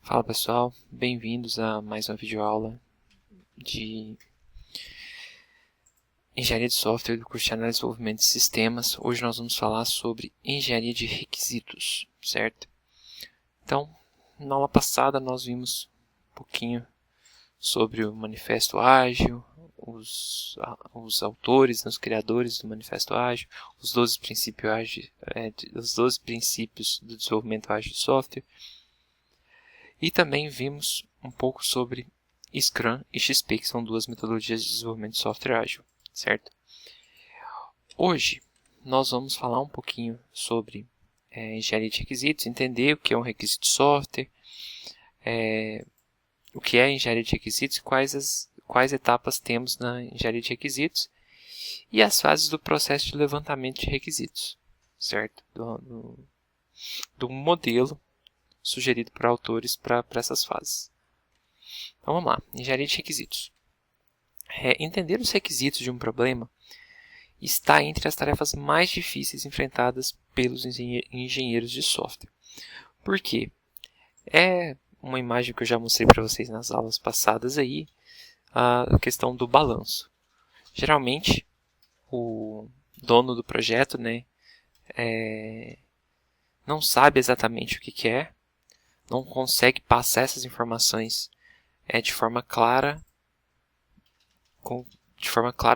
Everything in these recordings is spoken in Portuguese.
Fala pessoal, bem-vindos a mais uma videoaula de Engenharia de Software do curso de Análise e Desenvolvimento de Sistemas. Hoje nós vamos falar sobre Engenharia de Requisitos, certo? Então, na aula passada nós vimos um pouquinho sobre o Manifesto Ágil, os autores, os criadores do Manifesto Ágil, os 12 princípios ágil, os 12 princípios do desenvolvimento ágil de software. E também vimos um pouco sobre Scrum e XP, que são duas metodologias de desenvolvimento de software ágil, certo? Hoje nós vamos falar um pouquinho sobre engenharia de requisitos, entender o que é um requisito de software, o que é engenharia de requisitos, quais etapas temos na engenharia de requisitos e as fases do processo de levantamento de requisitos, certo? Do modelo sugerido por autores para essas fases. Então vamos lá, engenharia de requisitos. Entender os requisitos de um problema está entre as tarefas mais difíceis enfrentadas pelos engenheiros de software. Por quê? É uma imagem que eu já mostrei para vocês nas aulas passadas aí, a questão do balanço. Geralmente, o dono do projeto, não sabe exatamente o que quer, não consegue passar essas informações de forma clara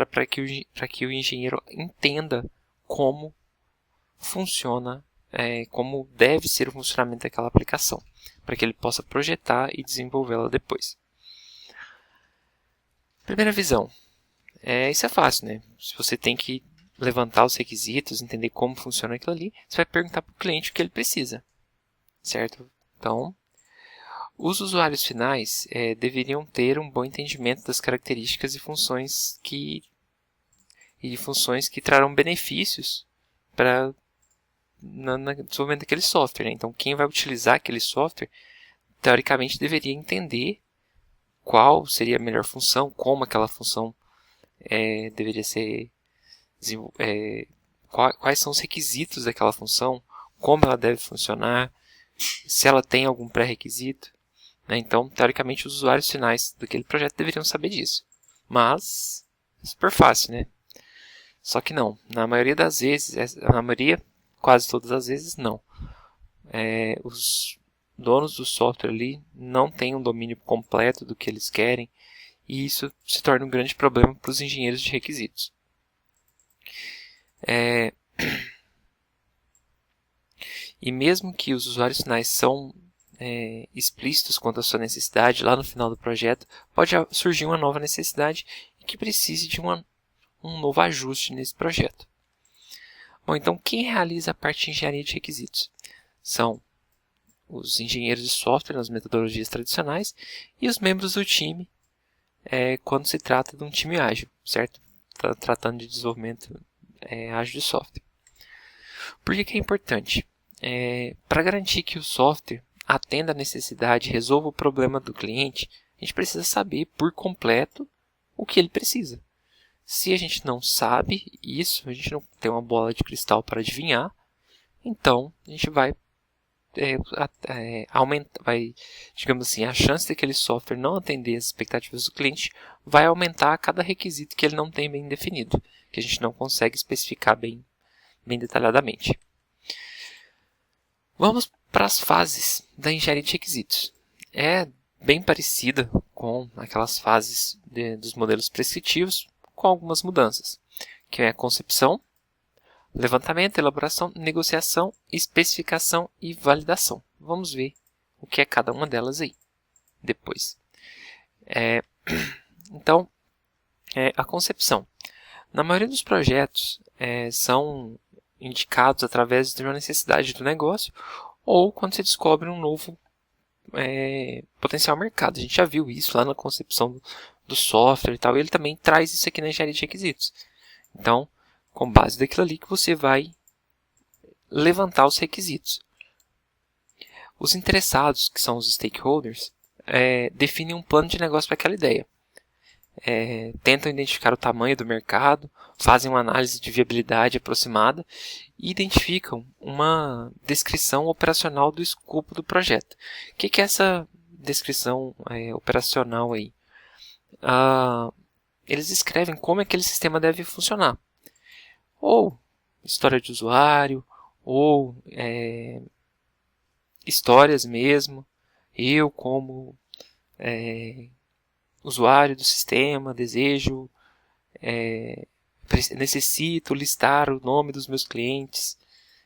para que o engenheiro entenda como funciona, como deve ser o funcionamento daquela aplicação, para que ele possa projetar e desenvolvê-la depois. Primeira visão. Isso é fácil, né? Se você tem que levantar os requisitos, entender como funciona aquilo ali, você vai perguntar para o cliente o que ele precisa, certo? Então, os usuários finais deveriam ter um bom entendimento das características e funções que trarão benefícios para no desenvolvimento daquele software. Né? Então, quem vai utilizar aquele software, teoricamente, deveria entender qual seria a melhor função, como aquela função deveria ser, quais são os requisitos daquela função, como ela deve funcionar, se ela tem algum pré-requisito. Então, teoricamente, os usuários finais daquele projeto deveriam saber disso. Mas, é super fácil, né? Só que não. Na maioria das vezes, quase todas as vezes, não. Os donos do software ali não têm um domínio completo do que eles querem e isso se torna um grande problema para os engenheiros de requisitos. E mesmo que os usuários finais são explícitos quanto à sua necessidade, lá no final do projeto pode surgir uma nova necessidade e que precise de um novo ajuste nesse projeto. Bom, então quem realiza a parte de engenharia de requisitos? São os engenheiros de software nas metodologias tradicionais e os membros do time quando se trata de um time ágil, certo? Tratando de desenvolvimento ágil de software. Por que é importante? Para garantir que o software atenda a necessidade e resolva o problema do cliente, a gente precisa saber por completo o que ele precisa. Se a gente não sabe isso, a gente não tem uma bola de cristal para adivinhar, então a gente vai digamos assim, a chance daquele software não atender as expectativas do cliente vai aumentar a cada requisito que ele não tem bem definido, que a gente não consegue especificar bem detalhadamente. Vamos para as fases da engenharia de requisitos. É bem parecida com aquelas fases dos modelos prescritivos, com algumas mudanças, que é a concepção, levantamento, elaboração, negociação, especificação e validação. Vamos ver o que é cada uma delas aí depois. Então, a concepção. Na maioria dos projetos, são indicados através de uma necessidade do negócio ou quando se descobre um novo potencial mercado. A gente já viu isso lá na concepção do software e tal. E ele também traz isso aqui na engenharia de requisitos. Então, com base daquilo ali que você vai levantar os requisitos. Os interessados, que são os stakeholders, definem um plano de negócio para aquela ideia. Tentam identificar o tamanho do mercado, fazem uma análise de viabilidade aproximada e identificam uma descrição operacional do escopo do projeto. O que é essa descrição operacional aí. Eles escrevem como aquele sistema deve funcionar. Ou história de usuário, ou histórias mesmo. Eu, como usuário do sistema, desejo, necessito listar o nome dos meus clientes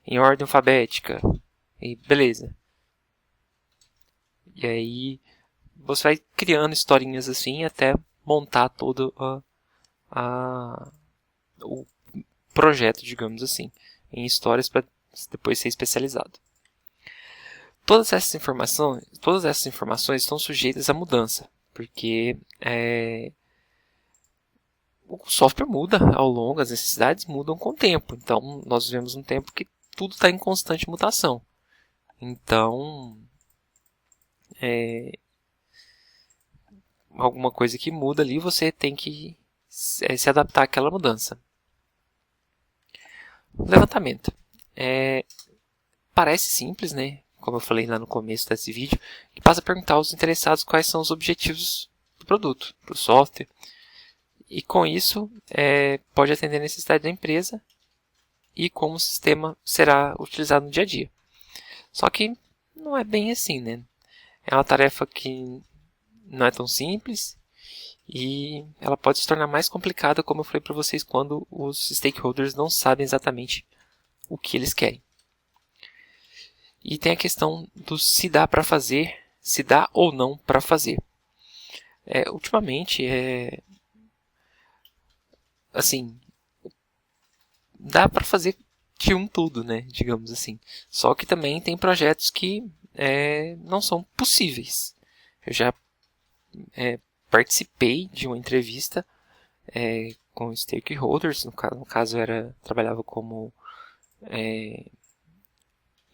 em ordem alfabética. E beleza. E aí você vai criando historinhas assim até montar todo o projeto, digamos assim, em histórias para depois ser especializado. Todas essas informações estão sujeitas a mudança, porque o software muda ao longo, as necessidades mudam com o tempo. Então, nós vivemos um tempo que tudo está em constante mutação. Então, alguma coisa que muda ali, você tem que se adaptar àquela mudança. Levantamento. Parece simples, né? Como eu falei lá no começo desse vídeo, que passa a perguntar aos interessados quais são os objetivos do produto, do software. E com isso, pode atender a necessidade da empresa e como o sistema será utilizado no dia a dia. Só que não é bem assim, né? É uma tarefa que não é tão simples e ela pode se tornar mais complicada, como eu falei para vocês, quando os stakeholders não sabem exatamente o que eles querem. E tem a questão do se dá para fazer, se dá ou não para fazer. Ultimamente, assim, dá para fazer de tudo, né, digamos assim. Só que também tem projetos que não são possíveis. Eu já participei de uma entrevista com stakeholders, no caso trabalhava como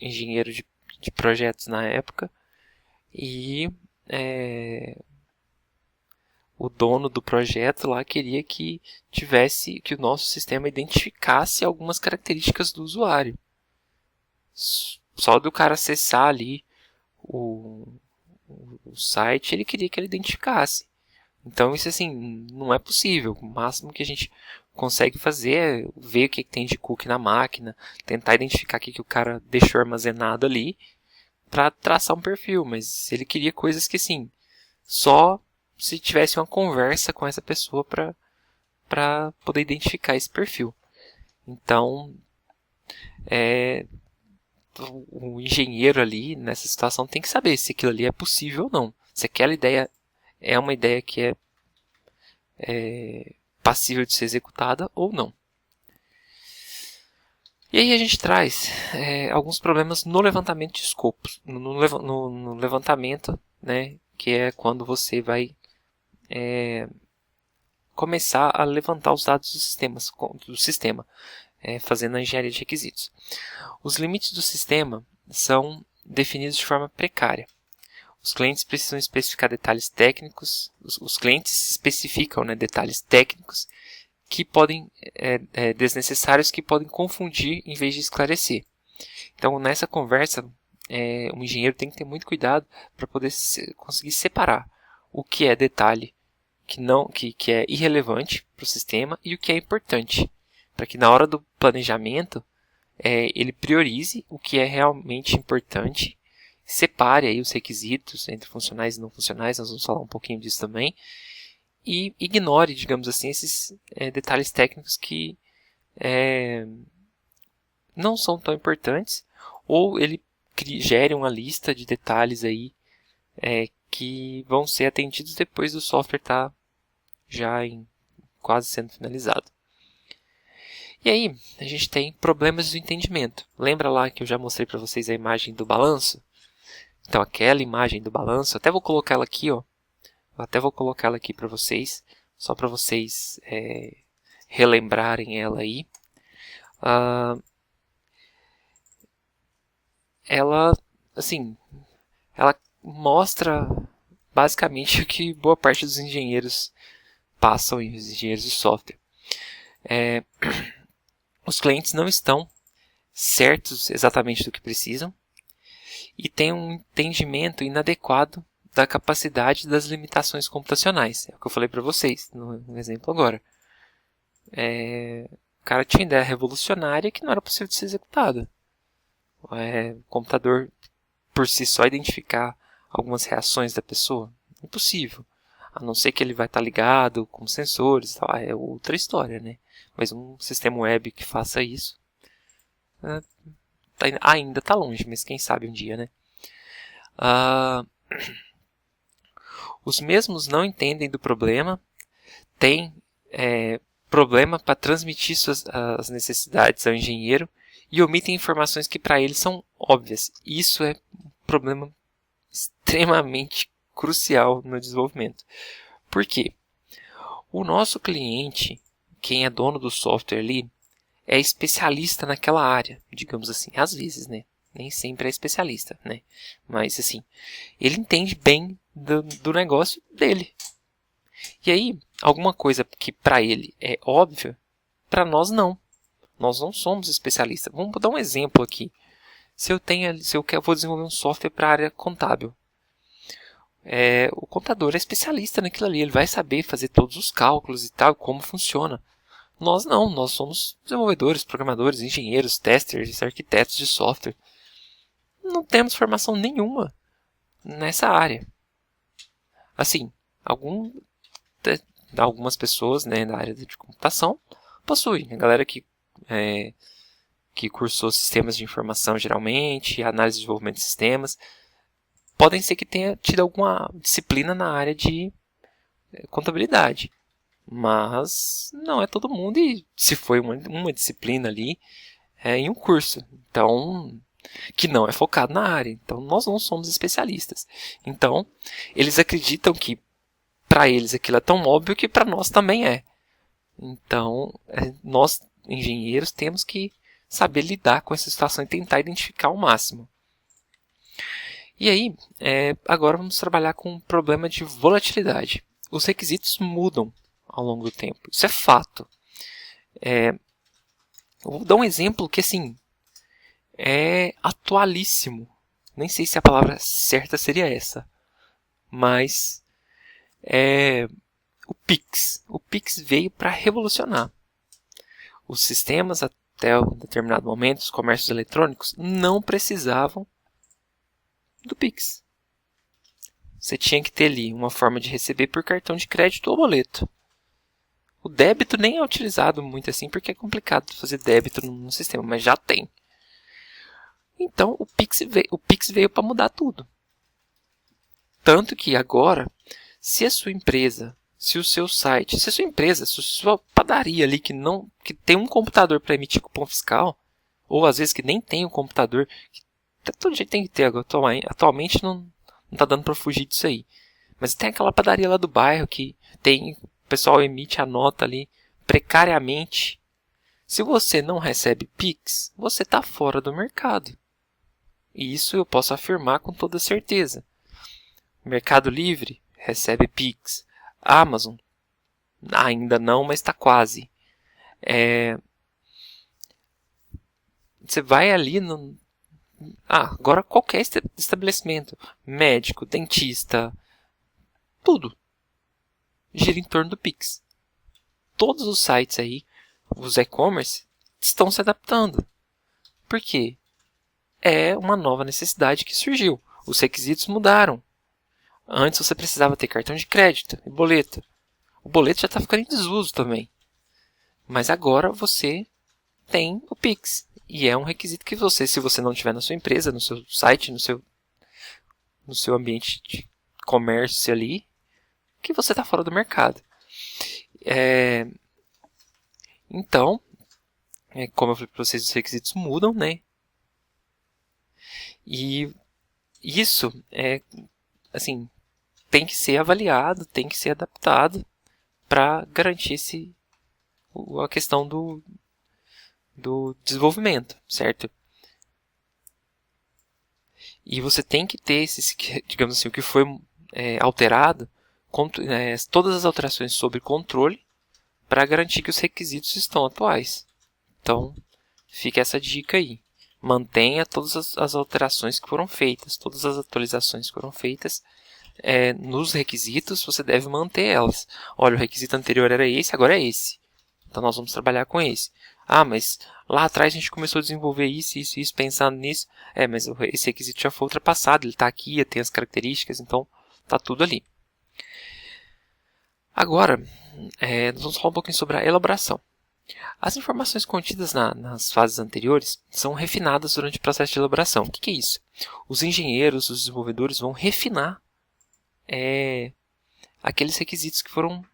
engenheiro de projetos na época, e o dono do projeto lá queria que o nosso sistema identificasse algumas características do usuário. Só do cara acessar ali o site, ele queria que ele identificasse. Então isso assim, não é possível. O máximo que a gente consegue fazer é ver o que tem de cookie na máquina, tentar identificar o que o cara deixou armazenado ali para traçar um perfil. Mas ele queria coisas que assim, só se tivesse uma conversa com essa pessoa para poder identificar esse perfil. Então, o engenheiro ali nessa situação tem que saber se aquilo ali é possível ou não. Se aquela ideia é uma ideia que é passível de ser executada ou não. E aí a gente traz alguns problemas no levantamento de escopos, no levantamento, né, que é quando você vai começar a levantar os dados do sistema, fazendo a engenharia de requisitos. Os limites do sistema são definidos de forma precária. Os clientes precisam especificar detalhes técnicos, os clientes especificam, né, detalhes técnicos que podem desnecessários, que podem confundir em vez de esclarecer. Então, nessa conversa, o engenheiro tem que ter muito cuidado para poder conseguir separar o que é detalhe que é irrelevante para o sistema e o que é importante, para que na hora do planejamento ele priorize o que é realmente importante, separe aí os requisitos entre funcionais e não funcionais, nós vamos falar um pouquinho disso também, e ignore, digamos assim, esses detalhes técnicos que não são tão importantes, ou ele gere uma lista de detalhes aí que vão ser atendidos depois do software estar já quase sendo finalizado. E aí, a gente tem problemas do entendimento. Lembra lá que eu já mostrei para vocês a imagem do balanço? Então, aquela imagem do balanço, até vou colocar ela aqui, ó. Até vou colocar ela aqui para vocês, só para vocês relembrarem ela aí. Ela mostra basicamente o que boa parte dos engenheiros passam, e os engenheiros de software. Os clientes não estão certos exatamente do que precisam e têm um entendimento inadequado da capacidade das limitações computacionais. É o que eu falei para vocês no exemplo agora. O cara tinha ideia revolucionária que não era possível de ser executada. O computador, por si só, identificar algumas reações da pessoa, impossível. A não ser que ele vai estar ligado com sensores e tal, é outra história, né? Mas um sistema web que faça isso ainda está longe, mas quem sabe um dia, né? Os mesmos não entendem do problema, têm problema para transmitir as necessidades ao engenheiro e omitem informações que para eles são óbvias. Isso é um problema extremamente crucial no desenvolvimento. Por quê? O nosso cliente, quem é dono do software ali, é especialista naquela área, digamos assim. Às vezes, né? Nem sempre é especialista, né? Mas, assim, ele entende bem do negócio dele. E aí, alguma coisa que para ele é óbvia, para nós não. Nós não somos especialistas. Vamos dar um exemplo aqui. Se eu vou desenvolver um software para a área contábil, o contador é especialista naquilo ali. Ele vai saber fazer todos os cálculos e tal, como funciona. Nós não. Nós somos desenvolvedores, programadores, engenheiros, testers, arquitetos de software. Não temos formação nenhuma nessa área. Assim, algumas pessoas, né, da área de computação possuem. A galera que cursou sistemas de informação geralmente, análise e desenvolvimento de sistemas, podem ser que tenha tido alguma disciplina na área de contabilidade. Mas não é todo mundo, e se foi uma disciplina ali, em um curso. Então, que não é focado na área. Então, nós não somos especialistas. Então, eles acreditam que para eles aquilo é tão óbvio que para nós também é. Então, nós, engenheiros, temos que saber lidar com essa situação e tentar identificar o máximo. E aí, agora vamos trabalhar com um problema de volatilidade. Os requisitos mudam ao longo do tempo. Isso é fato. Eu vou dar um exemplo que, assim, é atualíssimo. Nem sei se a palavra certa seria essa. Mas o Pix. O Pix veio para revolucionar. Os sistemas, até um determinado momento, os comércios eletrônicos, não precisavam do Pix. Você tinha que ter ali uma forma de receber por cartão de crédito ou boleto. O débito nem é utilizado muito assim, porque é complicado fazer débito no sistema, mas já tem. Então, o Pix veio para mudar tudo. Tanto que agora, se a sua empresa, se o seu site, se a sua empresa, se a sua padaria ali que tem um computador para emitir cupom fiscal, ou às vezes que nem tem um computador, todo jeito tem que ter agora. Atualmente não está dando para fugir disso aí. Mas tem aquela padaria lá do bairro que o pessoal emite a nota ali precariamente. Se você não recebe Pix, você está fora do mercado. E isso eu posso afirmar com toda certeza. Mercado Livre recebe Pix. Amazon ainda não, mas está quase. Você vai ali agora qualquer estabelecimento, médico, dentista, tudo gira em torno do Pix. Todos os sites aí, os e-commerce, estão se adaptando. Por quê? É uma nova necessidade que surgiu. Os requisitos mudaram. Antes você precisava ter cartão de crédito e boleto. O boleto já está ficando em desuso também. Mas agora você tem o Pix. E é um requisito que você, se você não tiver na sua empresa, no seu site, no seu ambiente de comércio ali, que você está fora do mercado. Então, como eu falei para vocês, os requisitos mudam, né? E isso assim, tem que ser avaliado, tem que ser adaptado para garantir a questão do desenvolvimento, certo? E você tem que ter digamos assim, o que foi alterado, todas as alterações sobre controle para garantir que os requisitos estão atuais. Então, fica essa dica aí. Mantenha todas as alterações que foram feitas, todas as atualizações que foram feitas, nos requisitos, você deve manter elas. Olha, o requisito anterior era esse, agora é esse. Então, nós vamos trabalhar com esse. Ah, mas lá atrás a gente começou a desenvolver isso, pensando nisso. Mas esse requisito já foi ultrapassado, ele está aqui, tem as características, então está tudo ali. Agora, nós vamos falar um pouquinho sobre a elaboração. As informações contidas nas fases anteriores são refinadas durante o processo de elaboração. O que é isso? Os engenheiros, os desenvolvedores vão refinar aqueles requisitos que foram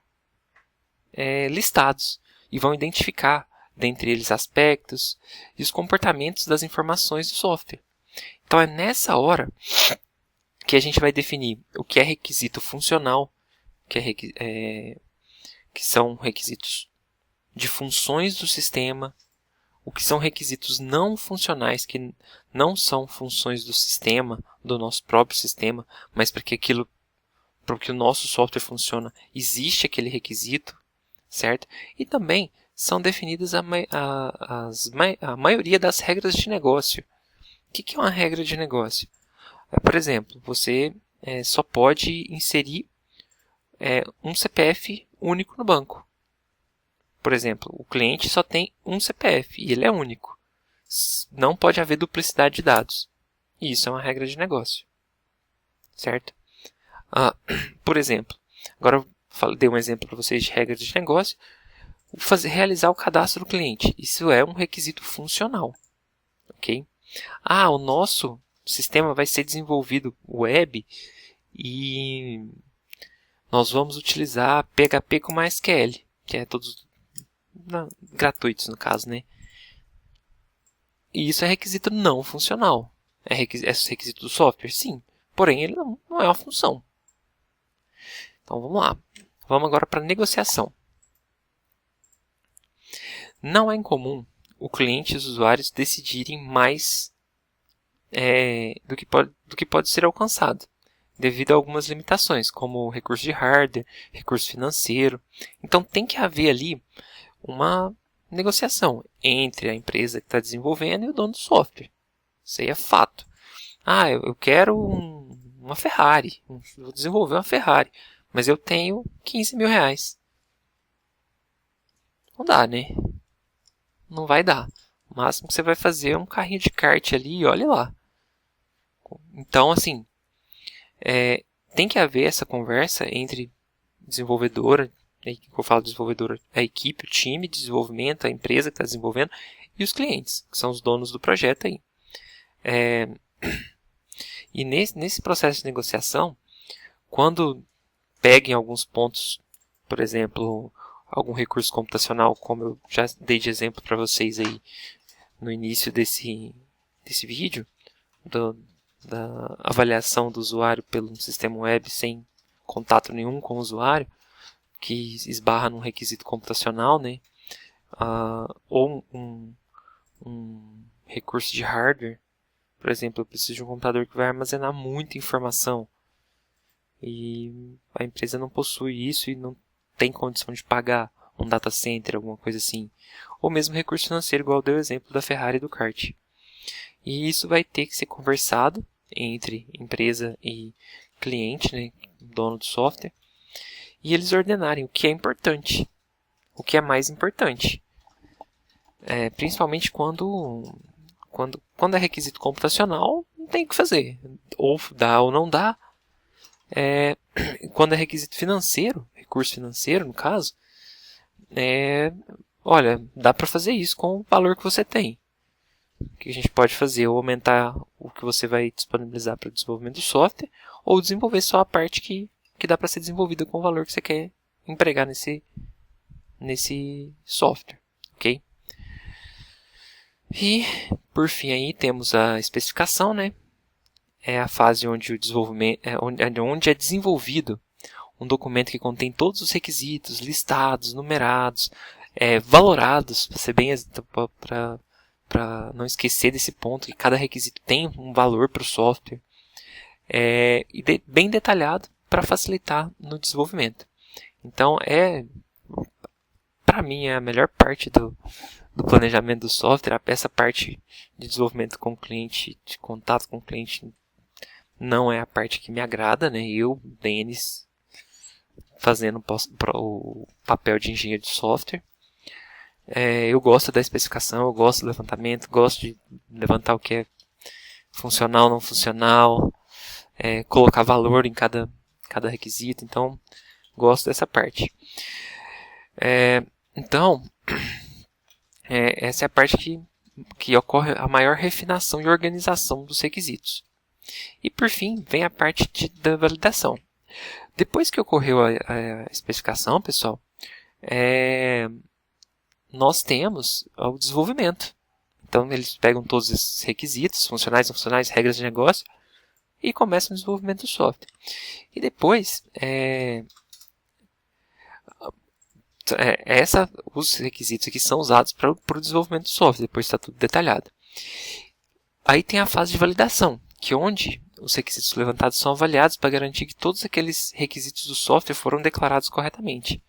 listados e vão identificar, dentre eles, aspectos e os comportamentos das informações do software. Então, é nessa hora que a gente vai definir o que é requisito funcional, que são requisitos de funções do sistema, o que são requisitos não funcionais, que não são funções do sistema, do nosso próprio sistema, mas para que o nosso software funciona, existe aquele requisito, certo? E também são definidas a maioria das regras de negócio. O que é uma regra de negócio? Por exemplo, você só pode inserir um CPF único no banco. Por exemplo, o cliente só tem um CPF e ele é único. Não pode haver duplicidade de dados. E isso é uma regra de negócio. Certo? Por exemplo, agora eu dei um exemplo para vocês de regra de negócio. Realizar o cadastro do cliente. Isso é um requisito funcional. Ok? O nosso sistema vai ser desenvolvido web e nós vamos utilizar PHP com MySQL, que é todos gratuitos no caso, né? E isso é requisito não funcional. É requisito do software? Sim. Porém, ele não é uma função. Então, vamos lá. Vamos agora para a negociação. Não é incomum o cliente e os usuários decidirem mais do que pode ser alcançado, devido a algumas limitações, como recurso de hardware, recurso financeiro. Então, tem que haver ali uma negociação entre a empresa que está desenvolvendo e o dono do software. Isso aí é fato. Eu quero uma Ferrari. Vou desenvolver uma Ferrari. Mas eu tenho 15 mil reais. Não dá, né? Não vai dar. O máximo que você vai fazer é um carrinho de kart ali e olhe lá. Então, assim, tem que haver essa conversa entre desenvolvedora, que eu falo desenvolvedora, a equipe, o time de desenvolvimento, a empresa que está desenvolvendo, e os clientes, que são os donos do projeto aí. E nesse processo de negociação, quando peguem alguns pontos, por exemplo, algum recurso computacional, como eu já dei de exemplo para vocês aí no início desse vídeo, da avaliação do usuário pelo sistema web sem contato nenhum com o usuário, que esbarra num requisito computacional, né? Ou um recurso de hardware. Por exemplo, eu preciso de um computador que vai armazenar muita informação e a empresa não possui isso e não tem condição de pagar um data center, alguma coisa assim. Ou mesmo recurso financeiro, igual deu o exemplo da Ferrari e do kart. E isso vai ter que ser conversado entre empresa e cliente, né, dono do software, e eles ordenarem o que é importante, o que é mais importante. Principalmente quando é requisito computacional, não tem o que fazer. Ou dá ou não dá. Quando é requisito financeiro, recurso financeiro no caso, olha, dá para fazer isso com o valor que você tem. O que a gente pode fazer é aumentar o que você vai disponibilizar para o desenvolvimento do software, ou desenvolver só a parte que dá para ser desenvolvida com o valor que você quer empregar nesse software, ok? E, por fim, aí temos a especificação, né? É a fase onde o desenvolvimento, onde é desenvolvido um documento que contém todos os requisitos listados, numerados, valorados, para ser bem para não esquecer desse ponto, que cada requisito tem um valor para o software, e bem detalhado para facilitar no desenvolvimento. Então, para mim, é a melhor parte do planejamento do software, essa parte de desenvolvimento com o cliente, de contato com o cliente não é a parte que me agrada, né? Eu, Denis, fazendo o papel de engenheiro de software. Eu gosto da especificação, eu gosto do levantamento, gosto de levantar o que é funcional, não funcional, colocar valor em cada requisito, então gosto dessa parte. Então, essa é a parte que ocorre a maior refinação e organização dos requisitos. E por fim, vem a parte da validação. Depois que ocorreu a especificação, pessoal, nós temos o desenvolvimento. Então, eles pegam todos esses requisitos, funcionais, não funcionais, regras de negócio, e começam o desenvolvimento do software. E depois, os requisitos aqui são usados para o desenvolvimento do software, depois está tudo detalhado. Aí tem a fase de validação, que é onde os requisitos levantados são avaliados para garantir que todos aqueles requisitos do software foram declarados corretamente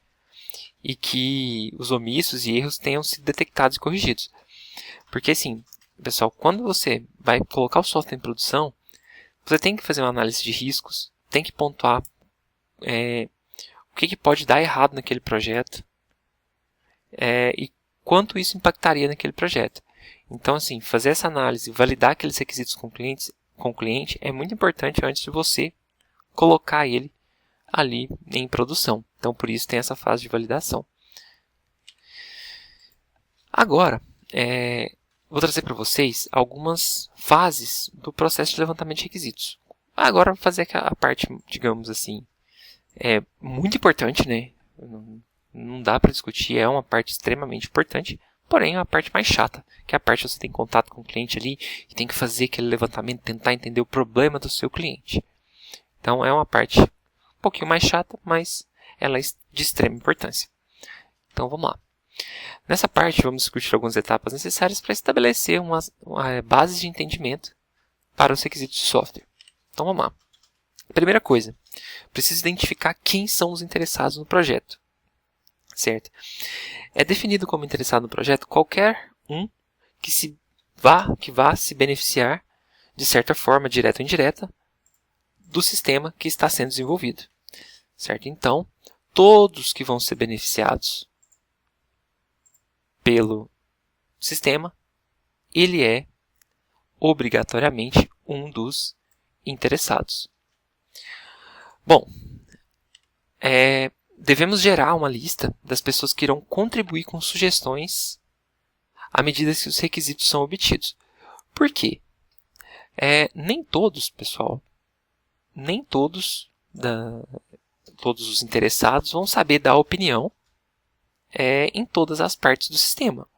e que os omissos e erros tenham sido detectados e corrigidos. Porque assim, pessoal, quando você vai colocar o software em produção, você tem que fazer uma análise de riscos, tem que pontuar o que pode dar errado naquele projeto e quanto isso impactaria naquele projeto. Então, assim, fazer essa análise, validar aqueles requisitos com o cliente é muito importante antes de você colocar ele ali em produção. Então, por isso tem essa fase de validação. Agora, vou trazer para vocês algumas fases do processo de levantamento de requisitos. Agora, vou fazer a parte, digamos assim, muito importante, né? Não dá para discutir, é uma parte extremamente importante, porém é a parte mais chata, que é a parte que você tem contato com o cliente ali e tem que fazer aquele levantamento, tentar entender o problema do seu cliente. Então, é uma parte um pouquinho mais chata, mas ela é de extrema importância. Então, vamos lá. Nessa parte, vamos discutir algumas etapas necessárias para estabelecer uma base de entendimento para os requisitos de software. Então, vamos lá. Primeira coisa, precisa identificar quem são os interessados no projeto. Certo? É definido como interessado no projeto qualquer um que vá se beneficiar, de certa forma, direta ou indireta, do sistema que está sendo desenvolvido. Certo? Então, todos que vão ser beneficiados pelo sistema, ele é obrigatoriamente um dos interessados. Bom, devemos gerar uma lista das pessoas que irão contribuir com sugestões à medida que os requisitos são obtidos. Por quê? Nem todos, pessoal, nem todos os interessados vão saber dar opinião em todas as partes do sistema.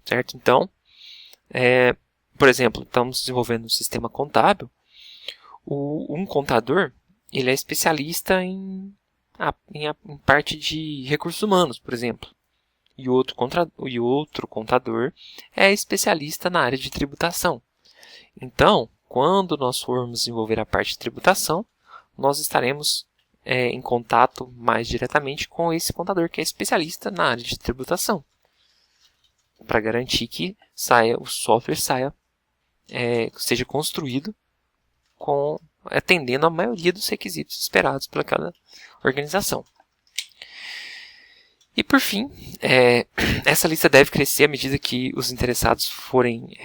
Certo? Então, por exemplo, estamos desenvolvendo um sistema contábil. Um contador, ele é especialista em parte de recursos humanos, por exemplo. E outro contador é especialista na área de tributação. Então, quando nós formos desenvolver a parte de tributação, nós estaremos em contato mais diretamente com esse contador que é especialista na área de tributação, para garantir que o software seja construído atendendo a maioria dos requisitos esperados por aquela organização. E por fim, essa lista deve crescer à medida que os interessados forem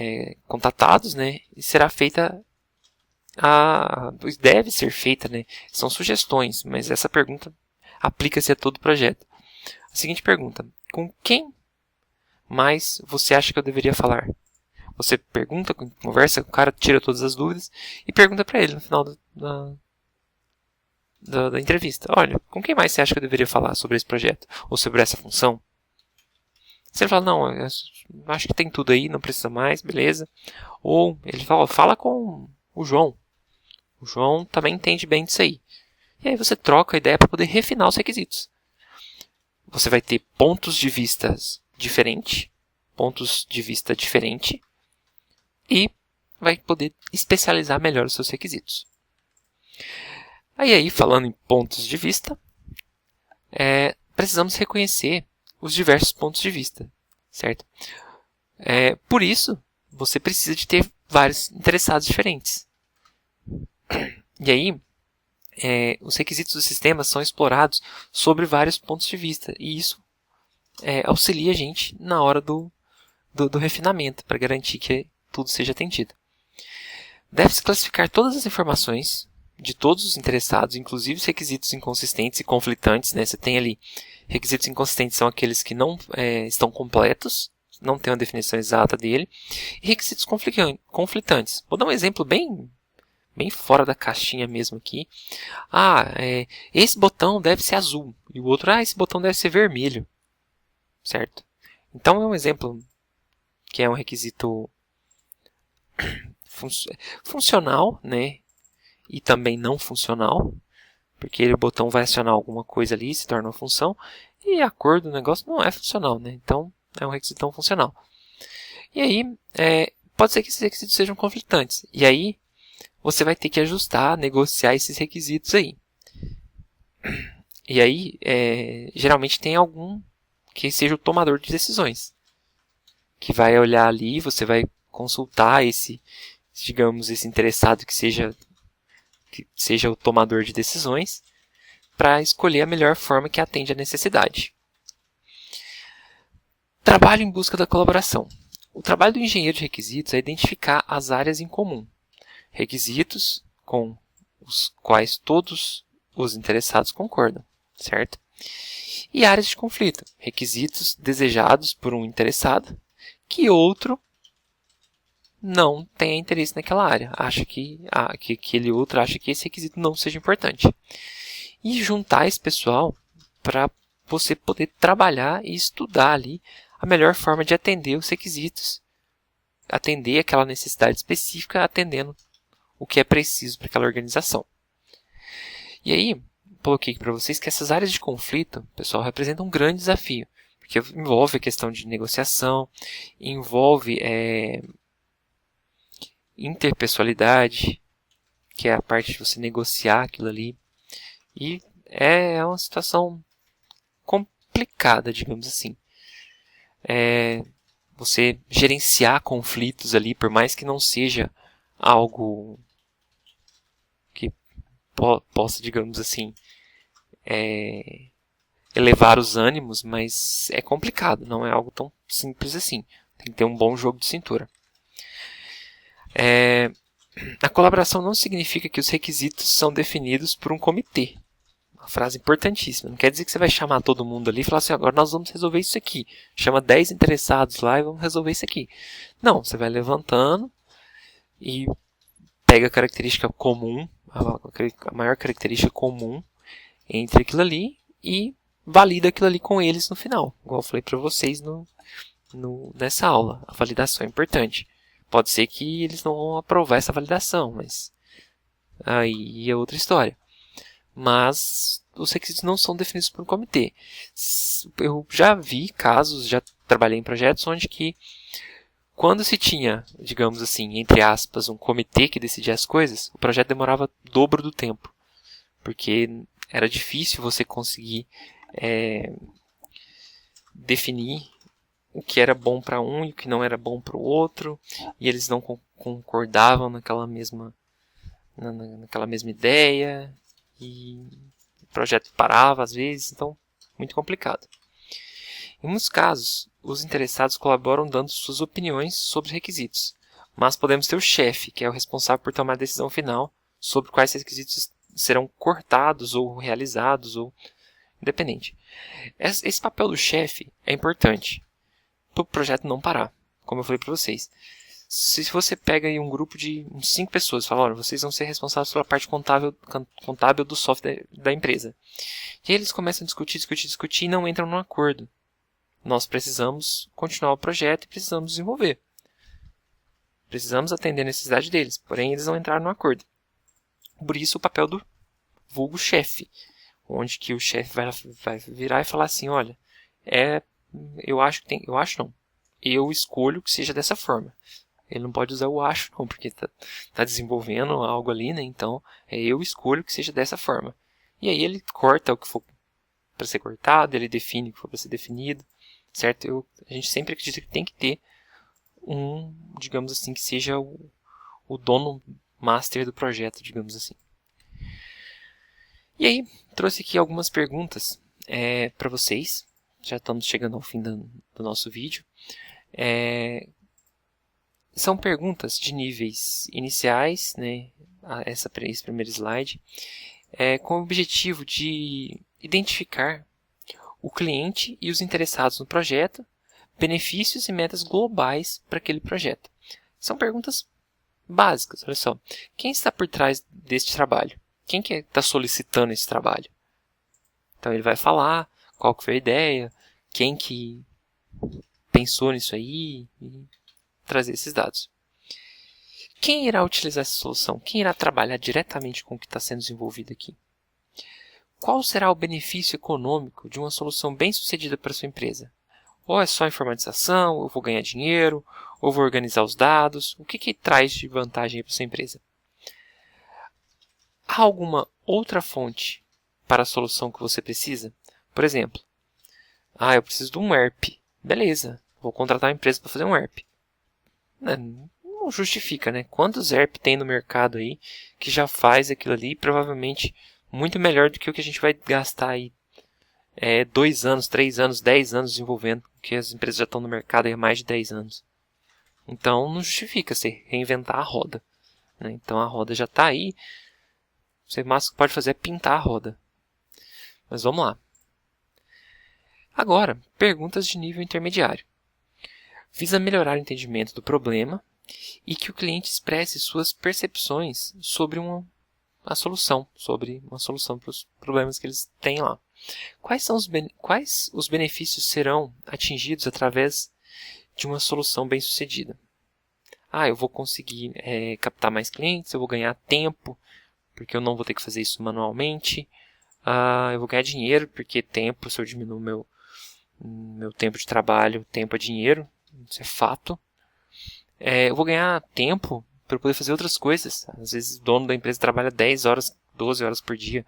contatados, né? E será feita deve ser feita, né? São sugestões, mas essa pergunta aplica-se a todo o projeto. A seguinte pergunta: com quem mais você acha que eu deveria falar? Você pergunta, conversa com o cara, tira todas as dúvidas e pergunta para ele no final da entrevista. Olha, com quem mais você acha que eu deveria falar sobre esse projeto? Ou sobre essa função? Se ele fala, não, eu acho que tem tudo aí, não precisa mais, beleza. Ou ele fala com o João. O João também entende bem disso aí. E aí você troca a ideia para poder refinar os requisitos. Você vai ter pontos de vista diferentes e vai poder especializar melhor os seus requisitos. Aí falando em pontos de vista, precisamos reconhecer os diversos pontos de vista, certo? Por isso, você precisa de ter vários interessados diferentes. E aí, os requisitos do sistema são explorados sobre vários pontos de vista. E isso auxilia a gente na hora do refinamento, para garantir que tudo seja atendido. Deve-se classificar todas as informações de todos os interessados, inclusive os requisitos inconsistentes e conflitantes. Né? Você tem ali requisitos inconsistentes, são aqueles que não estão completos, não tem uma definição exata dele, e requisitos conflitantes. Vou dar um exemplo bem fora da caixinha mesmo aqui. Esse botão deve ser azul, e o outro, esse botão deve ser vermelho. Certo? Então, é um exemplo que é um requisito funcional, né? E também não funcional, porque o botão vai acionar alguma coisa ali, se torna uma função, e a cor do negócio não é funcional, né? Então, é um requisito não funcional. E aí, pode ser que esses requisitos sejam conflitantes. E aí, você vai ter que ajustar, negociar esses requisitos aí. E aí, geralmente tem algum que seja o tomador de decisões, que vai olhar ali, você vai consultar esse interessado que seja o tomador de decisões, para escolher a melhor forma que atende à necessidade. Trabalho em busca da colaboração. O trabalho do engenheiro de requisitos é identificar as áreas em comum, requisitos com os quais todos os interessados concordam, certo? E áreas de conflito, requisitos desejados por um interessado que outro não tem interesse naquela área, acha que aquele outro acha que esse requisito não seja importante. E juntar esse pessoal para você poder trabalhar e estudar ali a melhor forma de atender os requisitos, atender aquela necessidade específica, atendendo o que é preciso para aquela organização. E aí, coloquei aqui para vocês que essas áreas de conflito, pessoal, representam um grande desafio, porque envolve a questão de negociação, envolve interpessoalidade, que é a parte de você negociar aquilo ali, e é uma situação complicada, digamos assim. Você gerenciar conflitos ali, por mais que não seja algo que possa, digamos assim, elevar os ânimos, mas é complicado, não é algo tão simples assim. Tem que ter um bom jogo de cintura. A colaboração não significa que os requisitos são definidos por um comitê. Uma frase importantíssima. Não quer dizer que você vai chamar todo mundo ali e falar assim, agora nós vamos resolver isso aqui. Chama 10 interessados lá e vamos resolver isso aqui. Não, você vai levantando e pega a característica comum, a maior característica comum entre aquilo ali e valida aquilo ali com eles no final. Igual eu falei para vocês nessa aula. A validação é importante. Pode ser que eles não vão aprovar essa validação, mas aí é outra história. Mas os requisitos não são definidos por um comitê. Eu já vi casos, já trabalhei em projetos onde que quando se tinha, digamos assim, entre aspas, um comitê que decidia as coisas, o projeto demorava o dobro do tempo. Porque era difícil você conseguir definir o que era bom para um e o que não era bom para o outro, e eles não concordavam naquela mesma ideia, e o projeto parava às vezes, então muito complicado. Em muitos casos, os interessados colaboram dando suas opiniões sobre os requisitos, mas podemos ter o chefe, que é o responsável por tomar a decisão final sobre quais requisitos serão cortados ou realizados, ou independente. Esse papel do chefe é importante para o projeto não parar, como eu falei para vocês. Se você pega aí um grupo de 5 pessoas e fala, olha, vocês vão ser responsáveis pela parte contábil do software da empresa. E eles começam a discutir e não entram num acordo. Nós precisamos continuar o projeto e precisamos desenvolver. Precisamos atender a necessidade deles, porém eles não entraram no acordo. Por isso o papel do vulgo chefe, onde que o chefe vai virar e falar assim, olha, eu escolho que seja dessa forma. Ele não pode usar o acho não, porque está desenvolvendo algo ali, né? Então, eu escolho que seja dessa forma. E aí ele corta o que for para ser cortado, ele define o que for para ser definido, certo? A gente sempre acredita que tem que ter digamos assim, que seja o dono master do projeto, digamos assim. E aí, trouxe aqui algumas perguntas para vocês. Já estamos chegando ao fim do nosso vídeo. São perguntas de níveis iniciais, né? Esse primeiro slide, com o objetivo de identificar o cliente e os interessados no projeto, benefícios e metas globais para aquele projeto. São perguntas básicas, olha só. Quem está por trás deste trabalho? Quem que está solicitando esse trabalho? Então ele vai falar qual que foi a ideia, quem que pensou nisso aí, e trazer esses dados. Quem irá utilizar essa solução? Quem irá trabalhar diretamente com o que está sendo desenvolvido aqui? Qual será o benefício econômico de uma solução bem sucedida para a sua empresa? Ou é só informatização, ou vou ganhar dinheiro, ou vou organizar os dados? O que traz de vantagem para a sua empresa? Há alguma outra fonte para a solução que você precisa? Por exemplo, eu preciso de um ERP. Beleza, vou contratar uma empresa para fazer um ERP. Não justifica, né? Quantos ERP tem no mercado aí que já faz aquilo ali, provavelmente muito melhor do que o que a gente vai gastar aí 2 anos, 3 anos, 10 anos desenvolvendo, porque as empresas já estão no mercado há mais de 10 anos. Então não justifica você reinventar a roda, né? Então a roda já está aí, você mais que pode fazer é pintar a roda. Mas vamos lá. Agora, perguntas de nível intermediário. Visa melhorar o entendimento do problema e que o cliente expresse suas percepções sobre a solução, sobre uma solução para os problemas que eles têm lá. Quais os benefícios serão atingidos através de uma solução bem-sucedida? Eu vou conseguir captar mais clientes, eu vou ganhar tempo, porque eu não vou ter que fazer isso manualmente. Eu vou ganhar dinheiro, porque tempo, se eu diminuo meu tempo de trabalho, tempo é dinheiro, isso é fato. Eu vou ganhar tempo para poder fazer outras coisas. Às vezes o dono da empresa trabalha 10 horas, 12 horas por dia.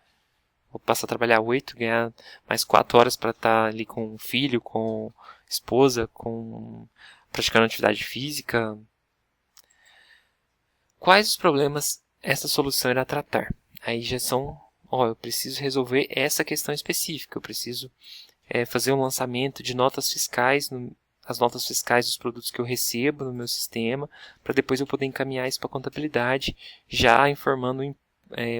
Vou passar a trabalhar 8, ganhar mais 4 horas para estar ali com o filho, com a esposa, praticando atividade física. Quais os problemas essa solução irá tratar? Aí já são, eu preciso resolver essa questão específica. Eu preciso fazer um lançamento de notas fiscais, as notas fiscais dos produtos que eu recebo no meu sistema, para depois eu poder encaminhar isso para a contabilidade, já informando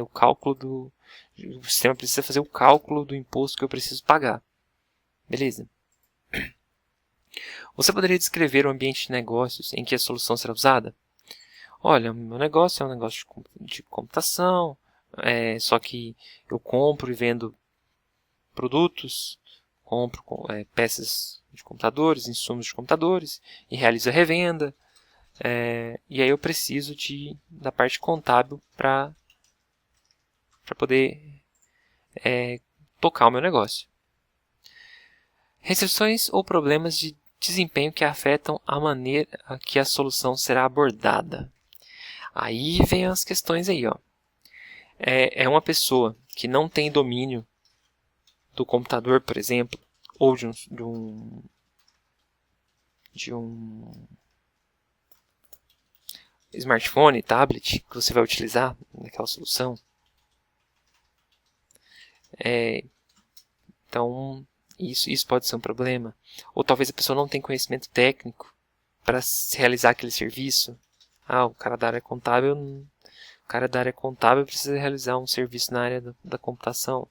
o cálculo o sistema precisa fazer o cálculo do imposto que eu preciso pagar. Beleza. Você poderia descrever o ambiente de negócios em que a solução será usada? Olha, meu negócio é um negócio de computação, só que eu compro e vendo produtos, compro peças de computadores, insumos de computadores e realizo a revenda. E aí eu preciso da parte contábil para poder tocar o meu negócio. Restrições ou problemas de desempenho que afetam a maneira que a solução será abordada. Aí vem as questões aí, ó. É uma pessoa que não tem domínio do computador, por exemplo, ou de um smartphone, tablet que você vai utilizar naquela solução. Então, isso pode ser um problema. Ou talvez a pessoa não tenha conhecimento técnico para realizar aquele serviço. O cara da área contábil precisa realizar um serviço na área da computação,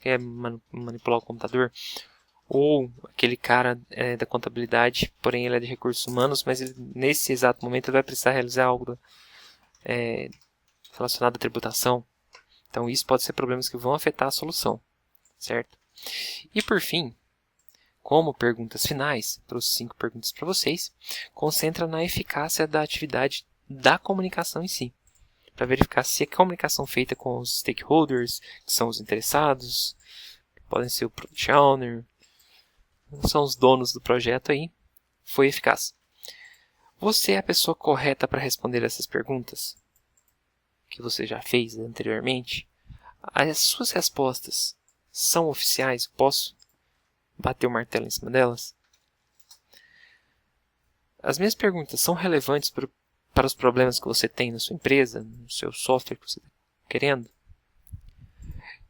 que é manipular o computador. Ou aquele cara da contabilidade, porém ele é de recursos humanos, mas nesse exato momento ele vai precisar realizar algo relacionado à tributação. Então isso pode ser problemas que vão afetar a solução, certo? E por fim, como perguntas finais, trouxe 5 perguntas para vocês, concentra na eficácia da atividade da comunicação em si, para verificar se a comunicação feita com os stakeholders, que são os interessados, que podem ser o product owner, são os donos do projeto aí, foi eficaz. Você é a pessoa correta para responder essas perguntas que você já fez anteriormente? As suas respostas são oficiais? Posso bater o martelo em cima delas? As minhas perguntas são relevantes para para os problemas que você tem na sua empresa, no seu software que você está querendo?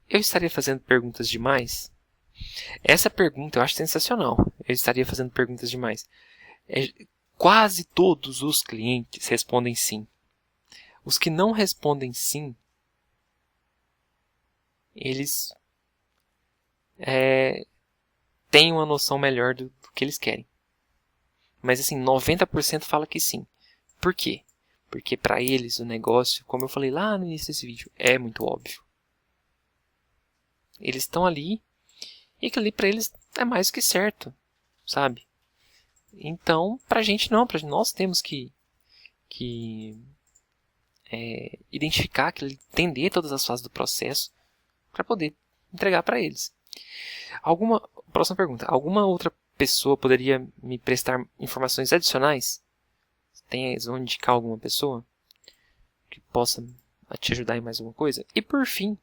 Eu estaria fazendo perguntas demais? Essa pergunta eu acho sensacional. Eu estaria fazendo perguntas demais. Quase todos os clientes respondem sim. Os que não respondem sim, eles têm uma noção melhor do que eles querem. Mas assim, 90% fala que sim. Por quê? Porque para eles o negócio, como eu falei lá no início desse vídeo, é muito óbvio. Eles estão ali e aquilo ali para eles é mais do que certo, sabe? Então, para a gente não, nós temos que identificar, entender todas as fases do processo para poder entregar para eles. Próxima pergunta. Alguma outra pessoa poderia me prestar informações adicionais? Vão indicar alguma pessoa que possa te ajudar em mais alguma coisa? E por fim,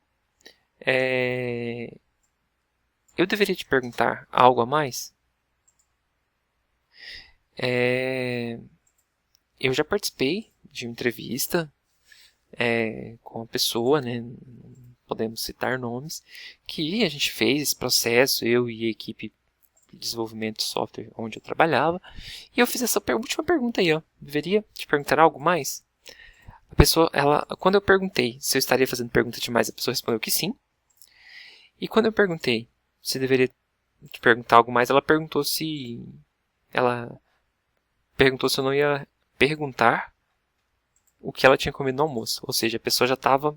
eu deveria te perguntar algo a mais? Eu já participei de uma entrevista com uma pessoa, né, não podemos citar nomes, que a gente fez esse processo, eu e a equipe de desenvolvimento de software onde eu trabalhava, e eu fiz essa última pergunta aí, ó. Deveria te perguntar algo mais? A pessoa, quando eu perguntei se eu estaria fazendo pergunta demais, a pessoa respondeu que sim. E quando eu perguntei se deveria te perguntar algo mais, ela perguntou se eu não ia perguntar o que ela tinha comido no almoço. Ou seja, a pessoa já estava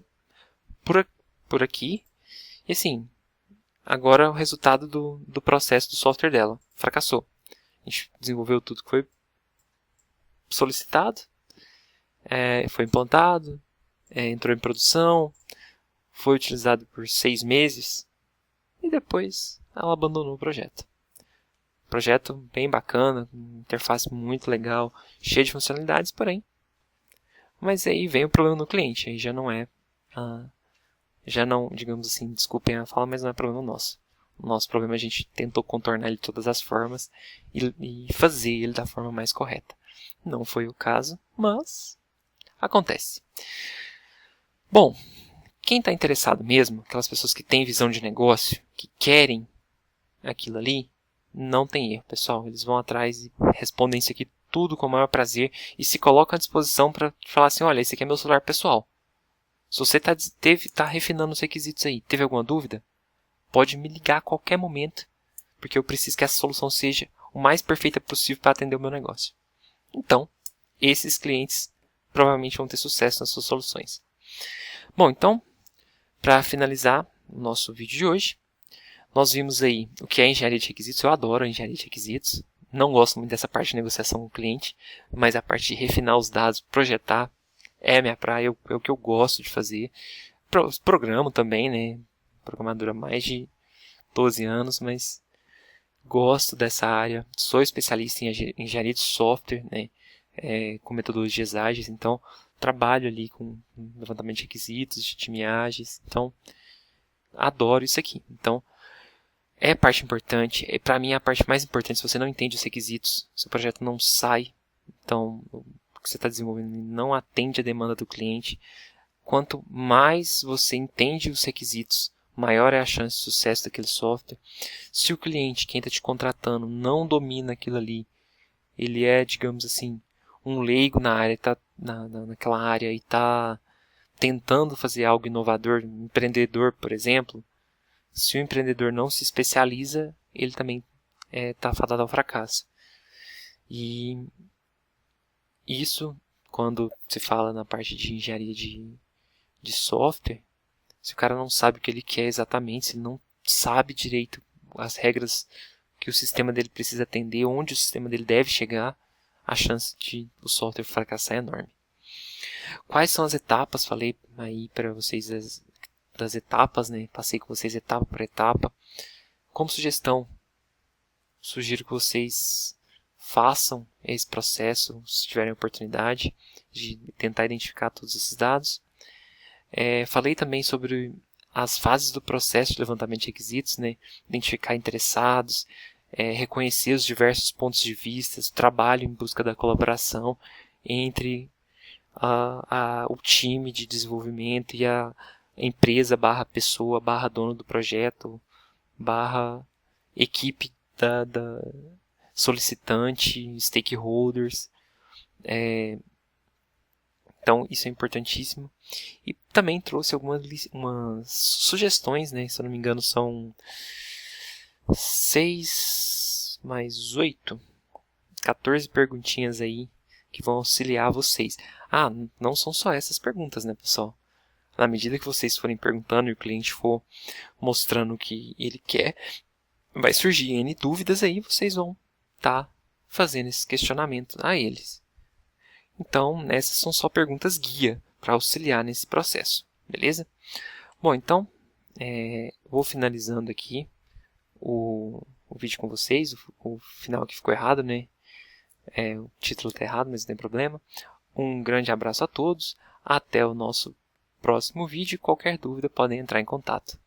por aqui. E assim, agora o resultado do processo do software dela fracassou. A gente desenvolveu tudo que foi solicitado, foi implantado, entrou em produção, foi utilizado por 6 meses e depois ela abandonou o projeto. Projeto bem bacana, interface muito legal, cheia de funcionalidades, porém. Mas aí vem o problema no cliente, aí já não, digamos assim, desculpem a fala, mas não é problema nosso. O nosso problema a gente tentou contornar ele de todas as formas e fazer ele da forma mais correta. Não foi o caso, mas acontece. Bom, quem está interessado mesmo, aquelas pessoas que têm visão de negócio, que querem aquilo ali, não tem erro, pessoal. Eles vão atrás e respondem isso aqui tudo com o maior prazer e se colocam à disposição para falar assim, olha, esse aqui é meu celular pessoal. Se você está refinando os requisitos aí, teve alguma dúvida? Pode me ligar a qualquer momento, porque eu preciso que essa solução seja o mais perfeita possível para atender o meu negócio. Então, esses clientes provavelmente vão ter sucesso nas suas soluções. Bom, então, para finalizar o nosso vídeo de hoje, nós vimos aí o que é engenharia de requisitos. Eu adoro a engenharia de requisitos. Não gosto muito dessa parte de negociação com o cliente, mas a parte de refinar os dados, projetar, é a minha praia, é o que eu gosto de fazer. Programo também, né? Programador há mais de 12 anos, mas gosto dessa área. Sou especialista em engenharia de software, né? Com metodologias ágeis, então trabalho ali com levantamento de requisitos, de timeagens, então adoro isso aqui. Então, é parte importante, para mim é a parte mais importante. Se você não entende os requisitos, seu projeto não sai, então o que você está desenvolvendo não atende a demanda do cliente. Quanto mais você entende os requisitos, maior é a chance de sucesso daquele software. Se o cliente, quem está te contratando, não domina aquilo ali, ele é, digamos assim, um leigo na área, está naquela área e está tentando fazer algo inovador, um empreendedor, por exemplo, se o empreendedor não se especializa, ele também está fadado ao fracasso. E isso, quando se fala na parte de engenharia de software, se o cara não sabe o que ele quer exatamente, se ele não sabe direito as regras que o sistema dele precisa atender, onde o sistema dele deve chegar, a chance de o software fracassar é enorme. Quais são as etapas? Falei aí para vocês das etapas, né? Passei com vocês etapa por etapa. Como sugestão, sugiro que vocês façam esse processo, se tiverem oportunidade, de tentar identificar todos esses dados. Falei também sobre as fases do processo de levantamento de requisitos, né? Identificar interessados, reconhecer os diversos pontos de vista, trabalho em busca da colaboração entre o time de desenvolvimento e a empresa / pessoa / dono do projeto / equipe da solicitante, stakeholders. Então isso é importantíssimo. E também trouxe umas sugestões, né? Se eu não me engano são 6 mais 8, 14 perguntinhas aí que vão auxiliar vocês. Não são só essas perguntas, né, pessoal? Na medida que vocês forem perguntando e o cliente for mostrando o que ele quer, vai surgir N dúvidas aí, vocês vão estar fazendo esse questionamento a eles. Então, essas são só perguntas guia para auxiliar nesse processo, beleza? Bom, então, vou finalizando aqui o vídeo com vocês. O final aqui ficou errado, né? O título está errado, mas não tem problema. Um grande abraço a todos. Até o nosso próximo vídeo. Qualquer dúvida podem entrar em contato.